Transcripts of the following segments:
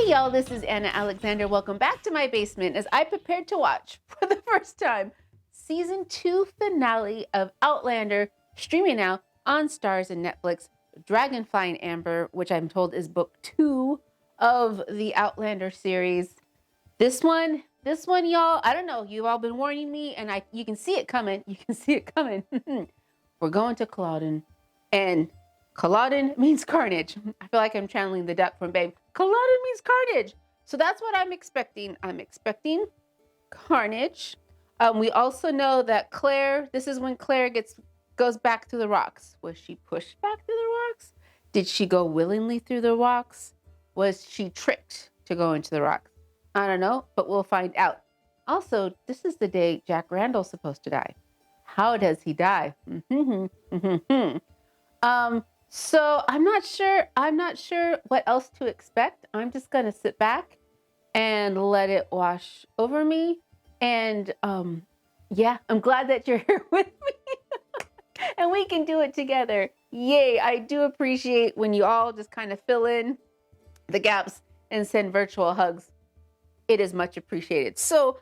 Hey y'all, this is Anna Alexander. Welcome back to my basement as I prepared to watch for the first time season 2 finale of Outlander, streaming now on Starz and Netflix. Dragonfly and Amber, which I'm told is book 2 of the Outlander series. This one, y'all, I don't know. You've all been warning me, and you can see it coming. You can see it coming. We're going to Culloden, and Culloden means carnage. I feel like I'm channeling the duck from Babe. Culloden means carnage. So that's what I'm expecting. I'm expecting carnage. We also know that Claire, this is when Claire goes back through the rocks. Was she pushed back through the rocks? Did she go willingly through the rocks? Was she tricked to go into the rocks? I don't know, but we'll find out. Also, this is the day Jack Randall's supposed to die. How does he die? So I'm not sure what else to expect. I'm just gonna sit back and let it wash over me. And yeah, I'm glad that you're here with me and we can do it together. Yay, I do appreciate when you all just kind of fill in the gaps and send virtual hugs. It is much appreciated. So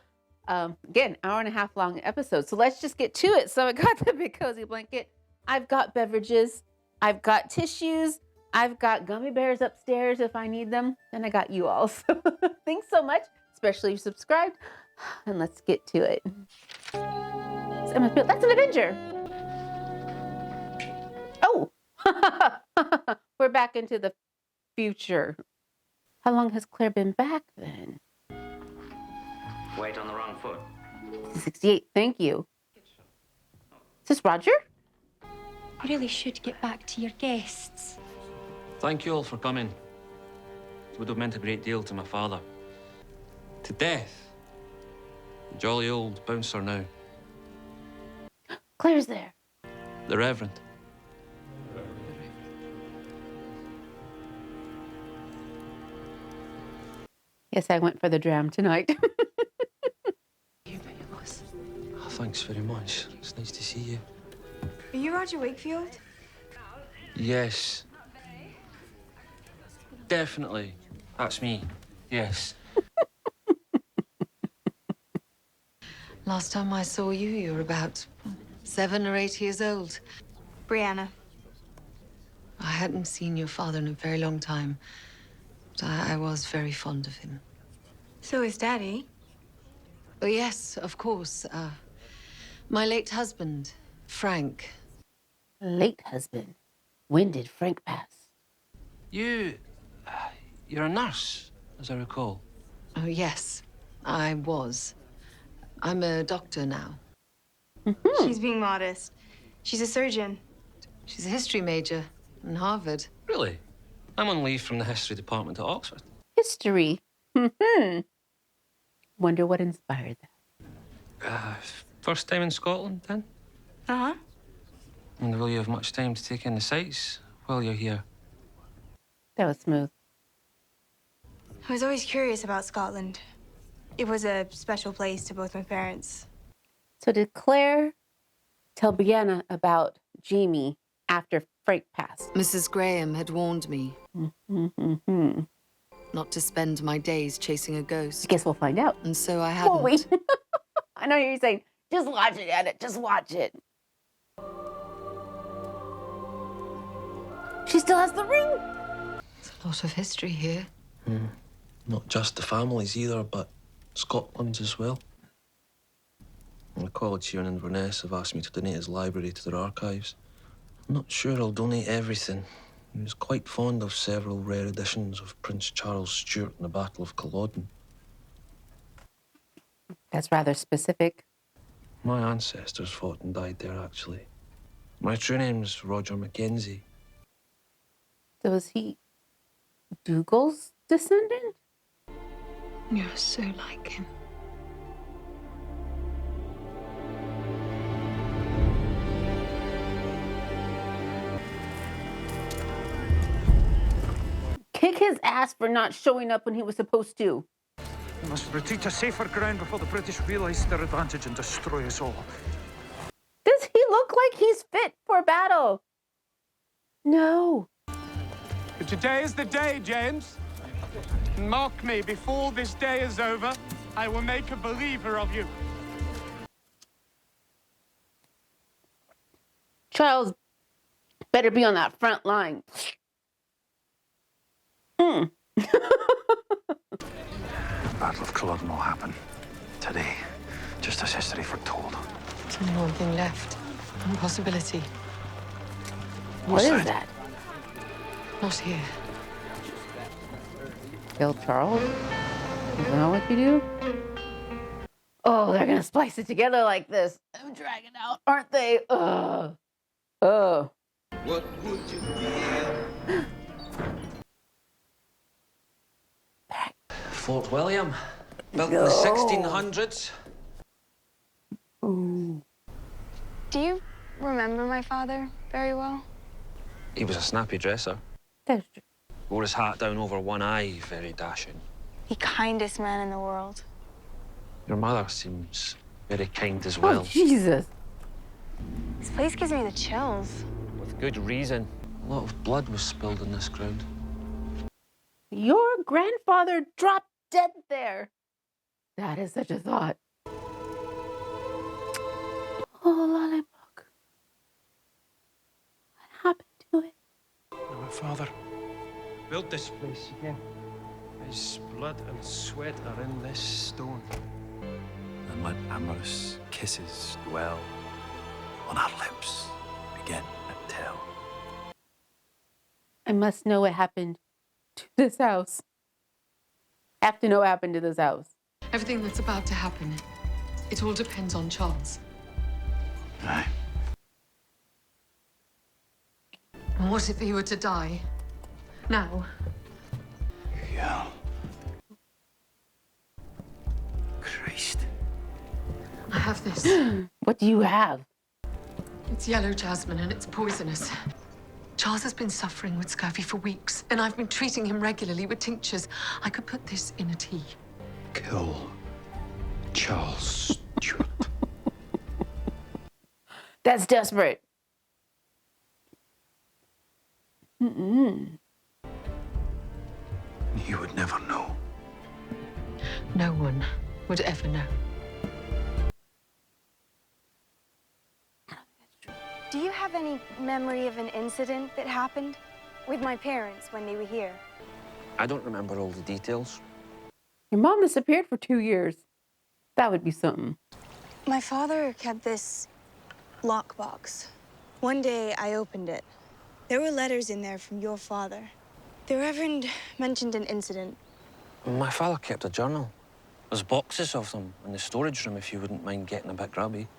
again, hour and a half long episode. So let's just get to it. So I got the big cozy blanket. I've got beverages. I've got tissues. I've got gummy bears upstairs if I need them. And I got you all. So thanks so much, especially if you subscribed. And let's get to it. That's an Avenger. Oh, we're back into the future. How long has Claire been back then? Wait on the wrong foot. 68, thank you. Is this Roger? You really should get back to your guests. Thank you all for coming. It would have meant a great deal to my father. To death. The jolly old bouncer now. Claire's there. The Reverend. Yes, I went for the dram tonight. Oh, thanks very much. It's nice to see you. Are you Roger Wakefield? Yes. Definitely. That's me. Yes. Last time I saw you, you were about 7 or 8 years old. Brianna. I hadn't seen your father in a very long time, but I was very fond of him. So is Daddy. Oh, yes, of course. My late husband, Frank. Late husband. When did Frank pass? You're a nurse, as I recall. Oh, yes, I was. I'm a doctor now. She's being modest. She's a surgeon. She's a history major in Harvard. Really? I'm on leave from the history department at Oxford. History. Wonder what inspired that. First time in Scotland, then? Uh-huh. And will you have much time to take in the sights while you're here? That was smooth. I was always curious about Scotland. It was a special place to both my parents. So did Claire tell Brianna about Jamie after Frank passed? Mrs. Graham had warned me not to spend my days chasing a ghost. I guess we'll find out. And so I hadn't. Won't we? I know you're saying, just watch it, Anna. Just watch it. She still has the ring. There's a lot of history here. Not just the families either, but Scotland's as well. And the college here in Inverness have asked me to donate his library to their archives. I'm not sure I'll donate everything. He was quite fond of several rare editions of Prince Charles Stuart in the Battle of Culloden. That's rather specific. My ancestors fought and died there, actually. My true name's Roger Mackenzie. So is he Dougal's descendant? You're so like him. Kick his ass for not showing up when he was supposed to. We must retreat to safer ground before the British realise their advantage and destroy us all. Does he look like he's fit for battle? No. Today is the day, James. Mock me before this day is over. I will make a believer of you. Charles better be on that front line. The Battle of Culloden will happen today, just as history foretold. There's only one thing left. One possibility. What is that? Not here. Kill Charles? Is that what you do? Oh, they're gonna splice it together like this. I'm dragging out, aren't they? Ugh. Oh. What would you give? Fort William, built in the 1600s. Ooh. Do you remember my father very well? He was a snappy dresser. That's true. Wore his hat down over one eye, very dashing. The kindest man in the world. Your mother seems very kind as Oh, well. Jesus. This place gives me the chills. With good reason. A lot of blood was spilled on this ground. Your grandfather dropped dead there. That is such a thought. Oh, Lollipop. What happened to it? My father built this place again. His blood and sweat are in this stone. And let amorous kisses dwell on our lips, begin and tell. I must know what happened to this house. Have to know what happened to this house. Everything that's about to happen, it all depends on Charles. Aye. And what if he were to die? Now? Yeah. Christ. I have this. What do you have? It's yellow jasmine and it's poisonous. Charles has been suffering with scurvy for weeks, and I've been treating him regularly with tinctures. I could put this in a tea. Kill Charles Stewart. That's desperate. Mm-mm. You would never know. No one would ever know. Do you have any memory of an incident that happened with my parents when they were here? I don't remember all the details. Your mom disappeared for 2 years. That would be something. My father kept this lockbox. One day I opened it. There were letters in there from your father. The Reverend mentioned an incident. My father kept a journal. There's boxes of them in the storage room if you wouldn't mind getting a bit grubby.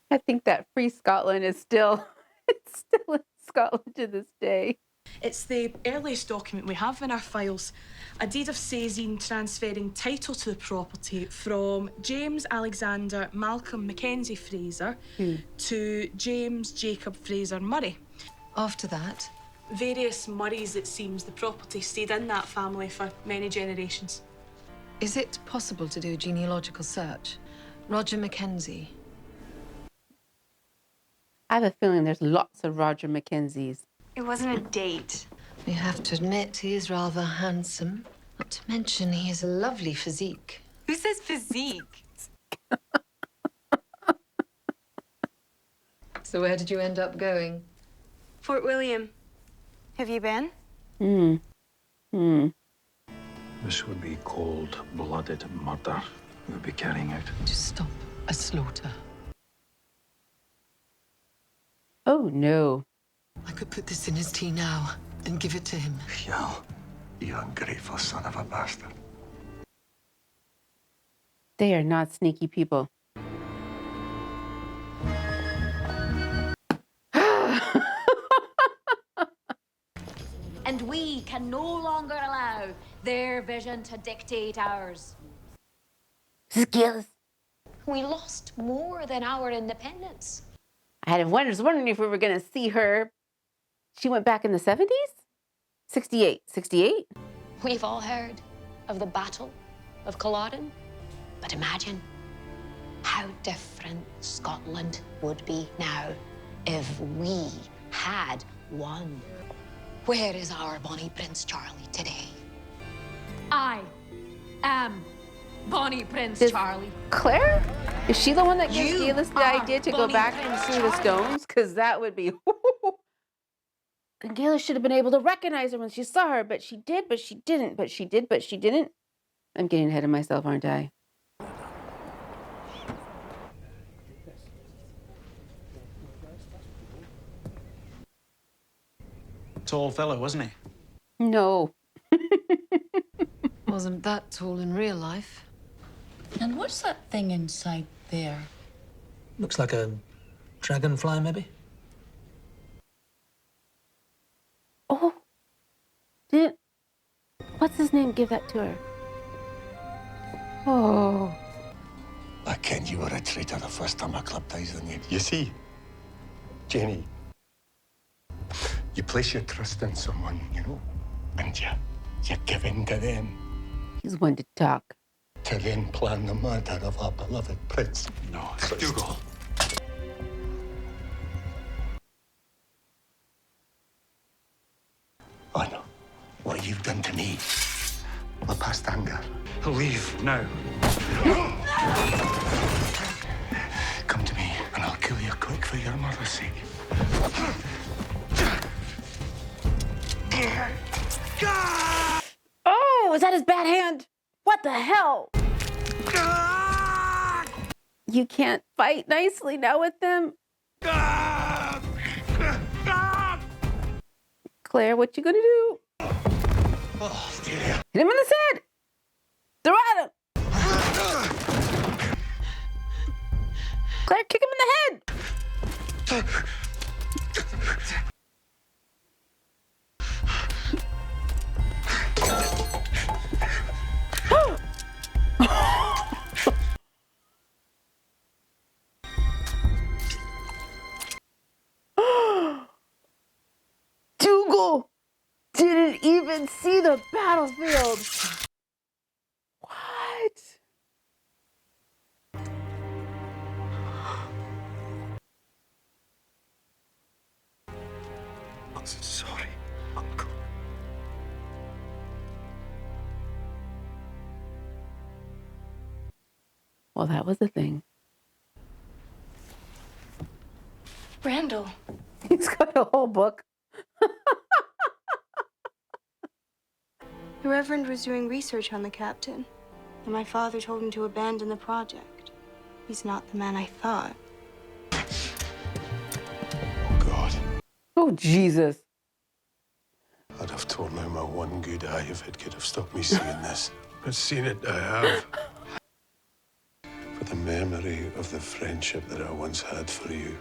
I think that Free Scotland is still, it's still in Scotland to this day. It's the earliest document we have in our files. A deed of seizin transferring title to the property from James Alexander Malcolm Mackenzie Fraser to James Jacob Fraser Murray. After that, Various Murrays, it seems, the property stayed in that family for many generations. is it possible to do a genealogical search? Roger Mackenzie. I have a feeling there's lots of Roger Mackenzies. It wasn't a date. You have to admit he is rather handsome. Not to mention he has a lovely physique. Who says physique? So where did you end up going? Fort William. Have you been? This would be cold-blooded murder we would be carrying out. To stop a slaughter. Oh, no. I could put this in his tea now and give it to him. Hell, you ungrateful son of a bastard. They are not sneaky people. And we can no longer allow their vision to dictate ours. Skills. We lost more than our independence. I was wondering if we were going to see her. She went back in the 70s? 68. 68? We've all heard of the Battle of Culloden. But imagine how different Scotland would be now if we had won. Where is our bonny Prince Charlie today? I am Bonnie Prince Is Charlie. Claire? Is she the one that gives You Gellis the are idea to go Bonnie back Prince through the Charlie. stones? Because that would be. And Gellis should have been able to recognize her when she saw her, but she did, but she didn't, but she did, but she didn't. I'm getting ahead of myself, aren't I? Tall fellow, wasn't he? No. Wasn't that tall in real life. And what's that thing inside there? Looks like a dragonfly, maybe? Oh. Did. What's his name give that to her? Oh. I ken you were a traitor the first time I clapped eyes on you. You see, Jenny, you place your trust in someone, you know, and you give in to them. He's one to talk. To then plan the murder of our beloved prince. No, Dougal. I know what you've done to me. My past anger. Leave now. Come to me, and I'll kill you quick for your mother's sake. Oh, is that his bad hand? What the hell? You can't fight nicely now with them. Claire, what you gonna do? Oh, dear. Hit him in the head. Throw at him. Claire, kick him in the head. Dougal didn't even see the battlefield. What? I'm so sorry, Uncle. Well, that was the thing. Randall. He's got a whole book. The Reverend was doing research on the captain, and my father told him to abandon the project. He's not the man I thought. Oh, God. Oh, Jesus. I'd have torn out my one good eye if it could have stopped me seeing this. But seen it, I have. For the memory of the friendship that I once had for you,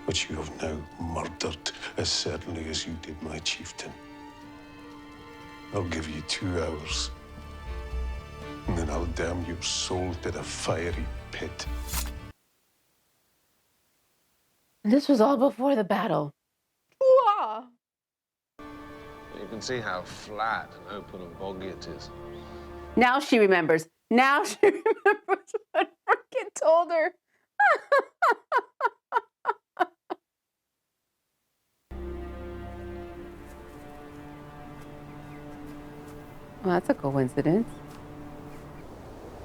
which you have now murdered as certainly as you did my chieftain. I'll give you 2 hours, and then I'll damn your soul to the fiery pit. And this was all before the battle. Wah! You can see how flat and open and boggy it is. Now she remembers. Now she remembers what frickin' told her. Well, that's a coincidence.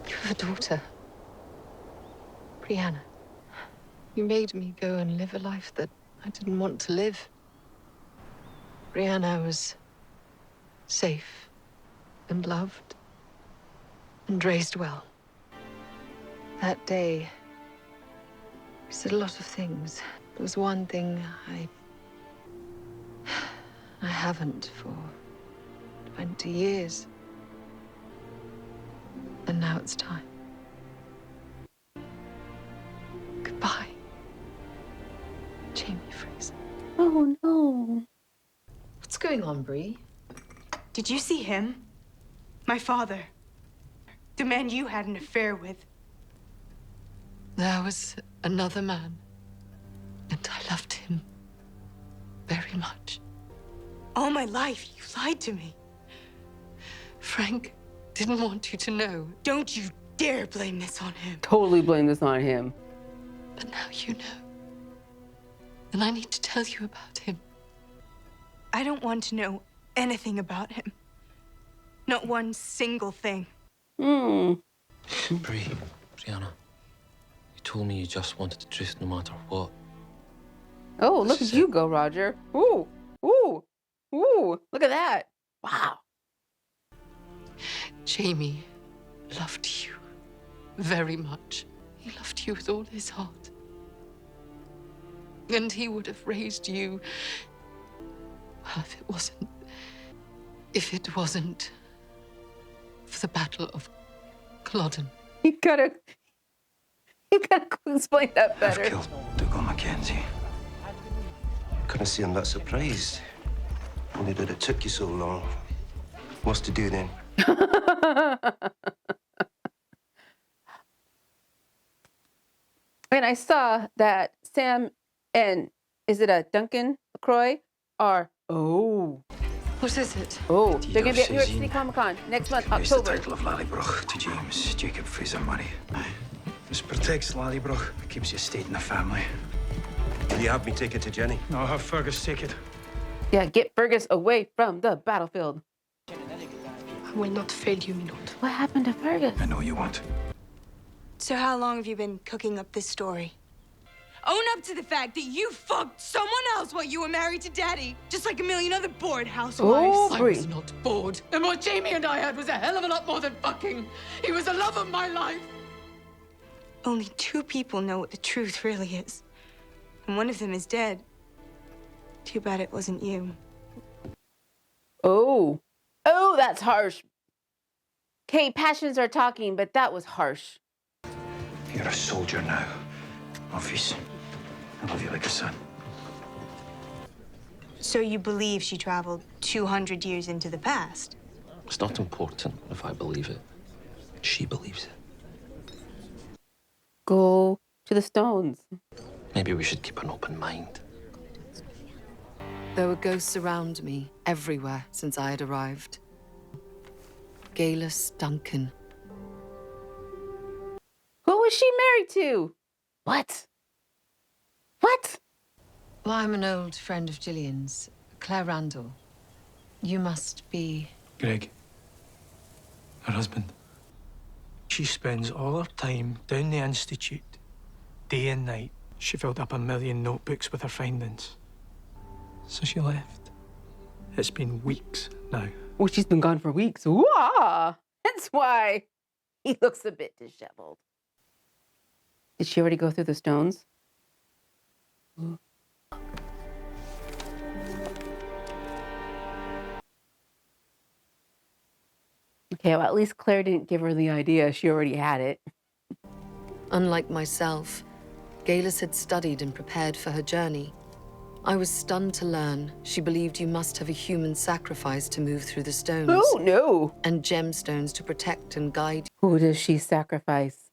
You have a daughter, Brianna. You made me go and live a life that I didn't want to live. Brianna was safe and loved and raised well. That day, we said a lot of things. There was one thing I haven't for 20 years. And now it's time. Goodbye, Jamie Fraser. Oh, no. What's going on, Bree? Did you see him? My father. The man you had an affair with. There was another man, and I loved him very much. All my life, you lied to me. Frank didn't want you to know. Don't you dare blame this on him. Totally blame this on him. But now you know. And I need to tell you about him. I don't want to know anything about him. Not one single thing. Brianna, you told me you just wanted the truth no matter what. Oh, look at you go, Roger. Ooh, ooh, ooh, look at that. Wow. Jamie loved you very much. He loved you with all his heart. And he would have raised you, well, if it wasn't for the Battle of Culloden. You gotta explain that better. I've killed Dougal Mackenzie. Couldn't seem that surprised. Only that it took you so long. What's to do then? And I saw that Sam and, is it a Duncan LaCroix, are, What is it? Oh, they're going to be at New York City Comic Con next month, Raise the October. title of Lallybroch to James Jacob Fraser Murray. This protects Lallybroch. It keeps you state in the family. Will you have me take it to Jenny? No, I'll have Fergus take it. Yeah, get Fergus away from the battlefield. I will not fail you, my lord. What happened to Fergus? I know you won't. So how long have you been cooking up this story? Own up to the fact that you fucked someone else while you were married to Daddy, just like a million other bored housewives. I was not bored. And what Jamie and I had was a hell of a lot more than fucking. He was the love of my life. Only 2 people know what the truth really is. And one of them is dead. Too bad it wasn't you. Oh, that's harsh. Okay, passions are talking, but that was harsh. You're a soldier now, Office. I love you like a son. So you believe she traveled 200 years into the past? It's not important if I believe it. She believes it. Go to the stones. Maybe we should keep an open mind. There were ghosts around me everywhere since I had arrived. Gellis Duncan. Who was she married to? What? Well, I'm an old friend of Gillian's, Claire Randall. You must be... Greg. Her husband. She spends all her time down the Institute, day and night. She filled up 1 million notebooks with her findings. So she left. It's been weeks now. Oh, she's been gone for weeks. Wah! That's why he looks a bit disheveled. Did she already go through the stones? Okay, well, at least Claire didn't give her the idea. She already had it. Unlike myself, Gellis had studied and prepared for her journey. I was stunned to learn she believed you must have a human sacrifice to move through the stones. Oh, no. And gemstones to protect and guide you. Who does she sacrifice?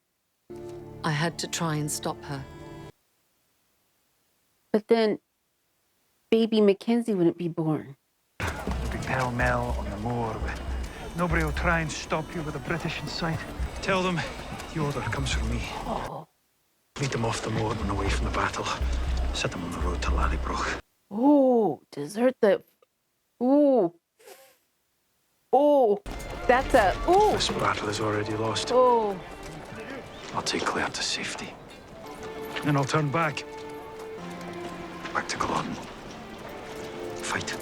I had to try and stop her. But then baby Mackenzie wouldn't be born. Be pell-mell on the moor. Nobody will try and stop you with the British in sight. Tell them the order comes from me. Lead them off the moor and away from the battle. Set them on the road to Lallybroch. Ooh, desert the... Ooh. Ooh. That's a... Ooh. This battle is already lost. Ooh. I'll take Claire to safety. And I'll turn back. Back to Culloden. Fight.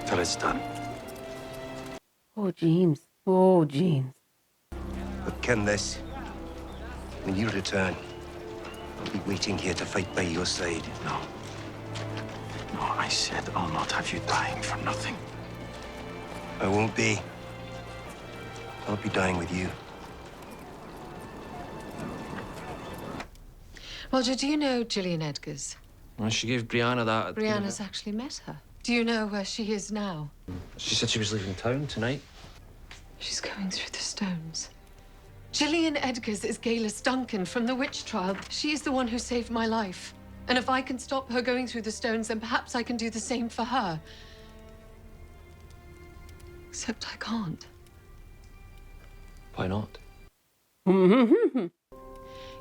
Till it's done. Oh, James. Oh, James. But ken this. When you return, I'll be waiting here to fight by your side. No. No, I said I'll not have you dying for nothing. I won't be. I'll be dying with you. Roger, do you know Gillian Edgars? Well, she gave Brianna that... Brianna's actually met her. Do you know where she is now? She said she was leaving town tonight. She's going through the stones. Gillian Edgars is Gellis Duncan from the witch trial. She is the one who saved my life. And if I can stop her going through the stones, then perhaps I can do the same for her. Except I can't. Why not?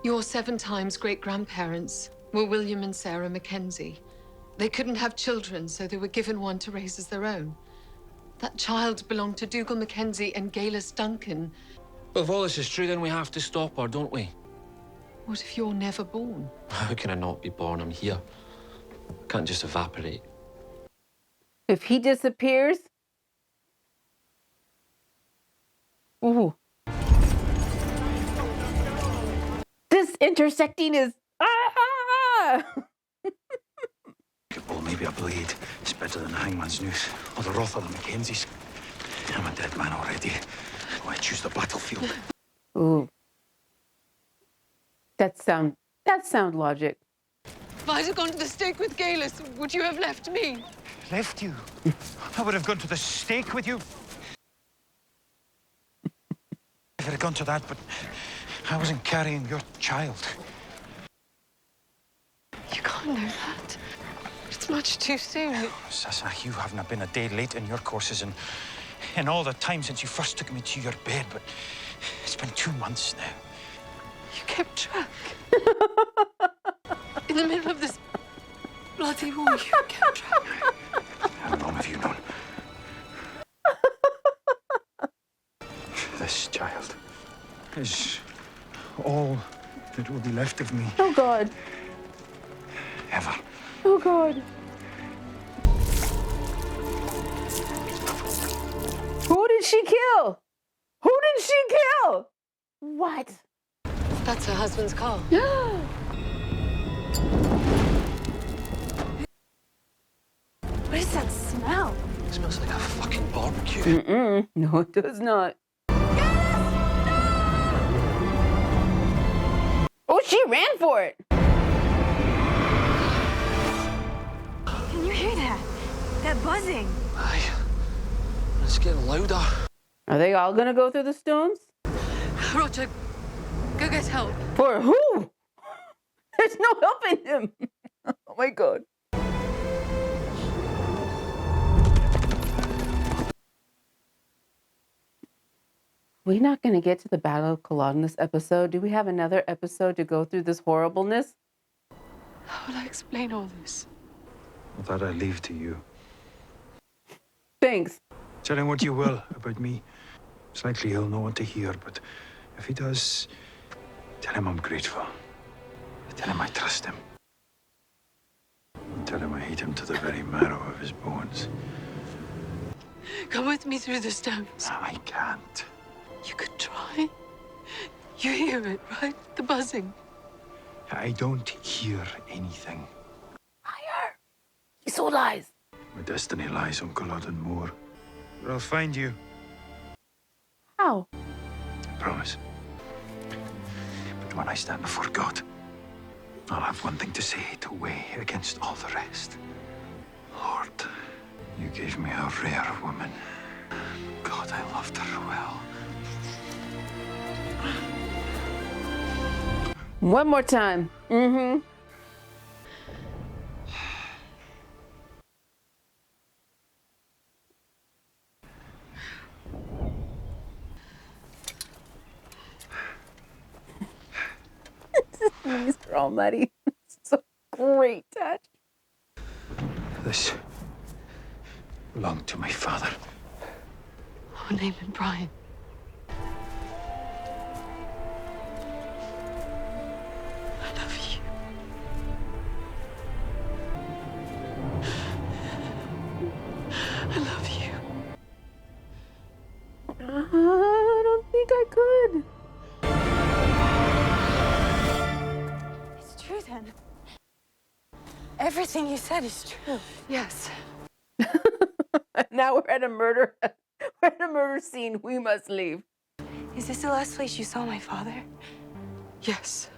Your 7 times great-grandparents were William and Sarah Mackenzie. They couldn't have children, so they were given one to raise as their own. That child belonged to Dougal Mackenzie and Gellis Duncan. Well, if all this is true, then we have to stop her, don't we? What if you're never born? How can I not be born? I'm here. I can't just evaporate. If he disappears... Ooh. This intersecting is... Ah! Well, maybe a blade is better than a hangman's noose, or the wrath of the Mackenzies. I'm a dead man already. Oh, I choose the battlefield. Ooh. That sound logic. If I'd have gone to the stake with Gellis, would you have left me? Left you? I would have gone to the stake with you. If I'd have gone to that, but I wasn't carrying your child. You can't know that. It's much too soon. Sasa, you haven't been a day late in your courses in all the time since you first took me to your bed, but it's been 2 months now. You kept track. In the middle of this bloody war, you kept track. How long have you known? This child is all that will be left of me. Oh, God. Ever. Oh, God. Who did she kill? Who did she kill? What? That's her husband's car. What is that smell? It smells like a fucking barbecue. Mm-mm. No, it does not. Oh, she ran for it. Can you hear that? That buzzing. Aye. It's getting louder. Are they all gonna go through the stones? Roger, go get help. For who? There's no helping him. Oh my God. We're not gonna get to the Battle of Culloden this episode. Do we have another episode to go through this horribleness? How will I explain all this? That I leave to you. Thanks. Tell him what you will about me. It's likely he'll know what to hear, but if he does, tell him I'm grateful. Tell him I trust him. And tell him I hate him to the very marrow of his bones. Come with me through the stones. I can't. You could try. You hear it, right? The buzzing. I don't hear anything. Liar. He so lies. My destiny lies on Culloden Moor. But I'll find you. How? I promise. But when I stand before God, I'll have one thing to say to weigh against all the rest. Lord, you gave me a rare woman. God, I loved her well. One more time. Mm-hmm. Mr. Almighty. It's a great touch. This belonged to my father. Oh, name him Brian. I love you. I love you. I don't think I could. It's true then. Everything you said is true. Yes. Now we're at a murder. We're at a murder scene. We must leave. Is this the last place you saw my father? Yes.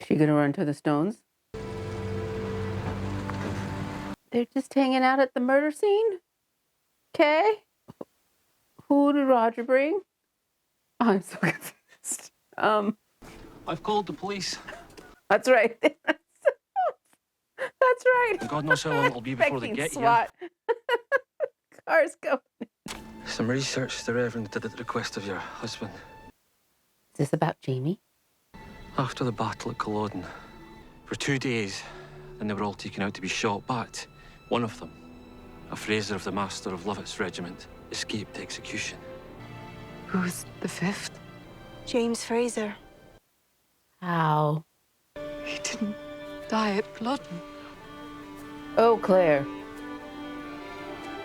She gonna run to the stones? They're just hanging out at the murder scene? Okay. Who did Roger bring? Oh, I'm so confused. I've called the police. That's right. That's right. God knows how long it'll be before they get SWAT. here. Cars go. Some research the Reverend did at the request of your husband. Is this about Jamie? After the battle at Culloden, for 2 days, and they were all taken out to be shot, but one of them, a Fraser of the Master of Lovett's regiment, escaped execution. Who's the fifth? James Fraser. How? He didn't die at Culloden. Oh, Claire.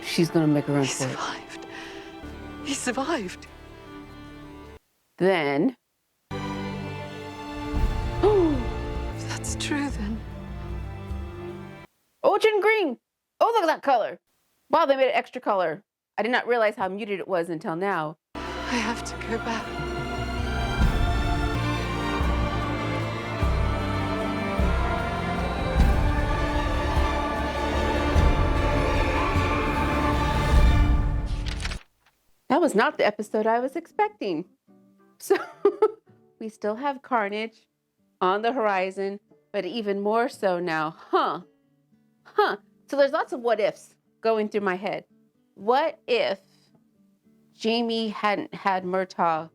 She's gonna make her run He for it. survived. He survived. Then. If that's true, then. Ocean green. Oh, look at that color. Wow, they made it extra color. I did not realize how muted it was until now. I have to go back. That was not the episode I was expecting. So we still have carnage on the horizon, but even more so now. Huh. So there's lots of what ifs going through my head. What if Jamie hadn't had Murtaugh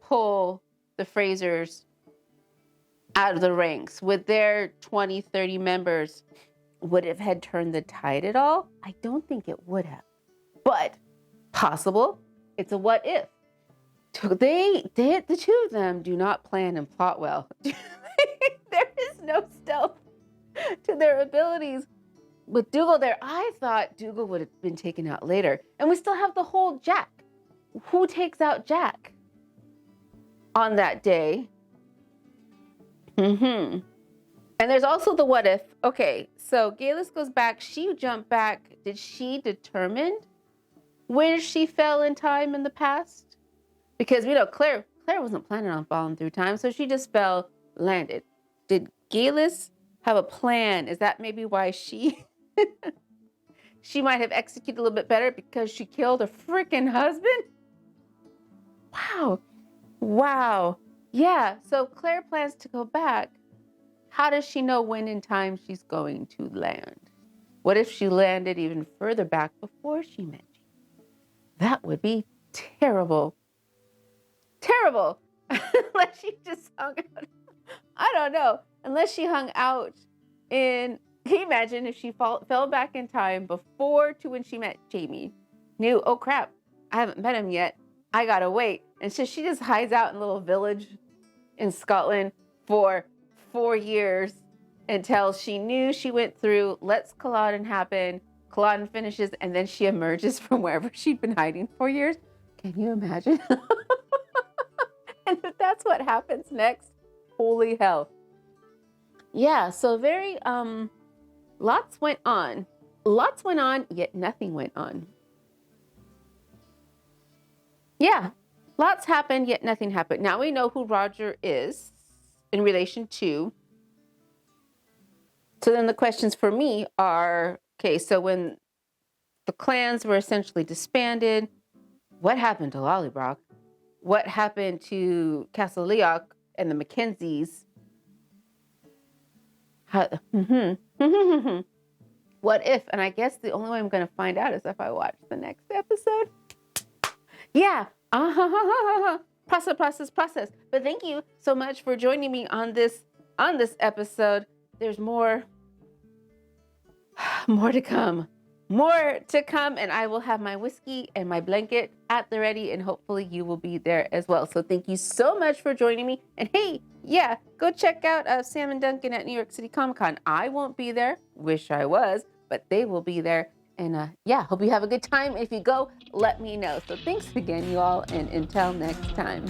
pull the Frasers out of the ranks? Would their 20, 30 members would have had turned the tide at all? I don't think it would have, but possible. It's a what if. The two of them do not plan and plot well. There is no stealth to their abilities. With Dougal there, I thought Dougal would have been taken out later. And we still have the whole Jack. Who takes out Jack on that day? And there's also the what if. Okay, so Gellis goes back. She jumped back. Did she determine where she fell in time in the past? Because we know Claire wasn't planning on falling through time, so she just fell, landed. Did Gellis have a plan? Is that maybe why she might have executed a little bit better because she killed her freaking husband? Wow. Yeah, so Claire plans to go back. How does she know when in time she's going to land? What if she landed even further back before she met you? That would be terrible. Unless she just hung out. I don't know. Unless she hung out in... Can you imagine if she fell back in time before to when she met Jamie? Knew, oh crap, I haven't met him yet. I gotta wait. And so she just hides out in a little village in Scotland for 4 years until she knew she went through, lets Culloden happen. Culloden finishes, and then she emerges from wherever she'd been hiding for years. Can you imagine? And if that's what happens next, holy hell. Yeah, so very, lots went on. Lots went on, yet nothing went on. Yeah, lots happened, yet nothing happened. Now we know who Roger is in relation to. So then the questions for me are, okay, so when the clans were essentially disbanded, what happened to Lollybrock? What happened to Castle Leoch and the Mackenzies? What if? And I guess the only way I'm going to find out is if I watch the next episode. Yeah. Process. But thank you so much for joining me on this episode. There's more to come. More to come, and I will have my whiskey and my blanket at the ready, and hopefully you will be there as well. So thank you so much for joining me. And hey, yeah, go check out Sam and Duncan at New York City Comic Con. I won't be there. Wish I was, but they will be there. And yeah, hope you have a good time. If you go, let me know. So thanks again, you all, and until next time.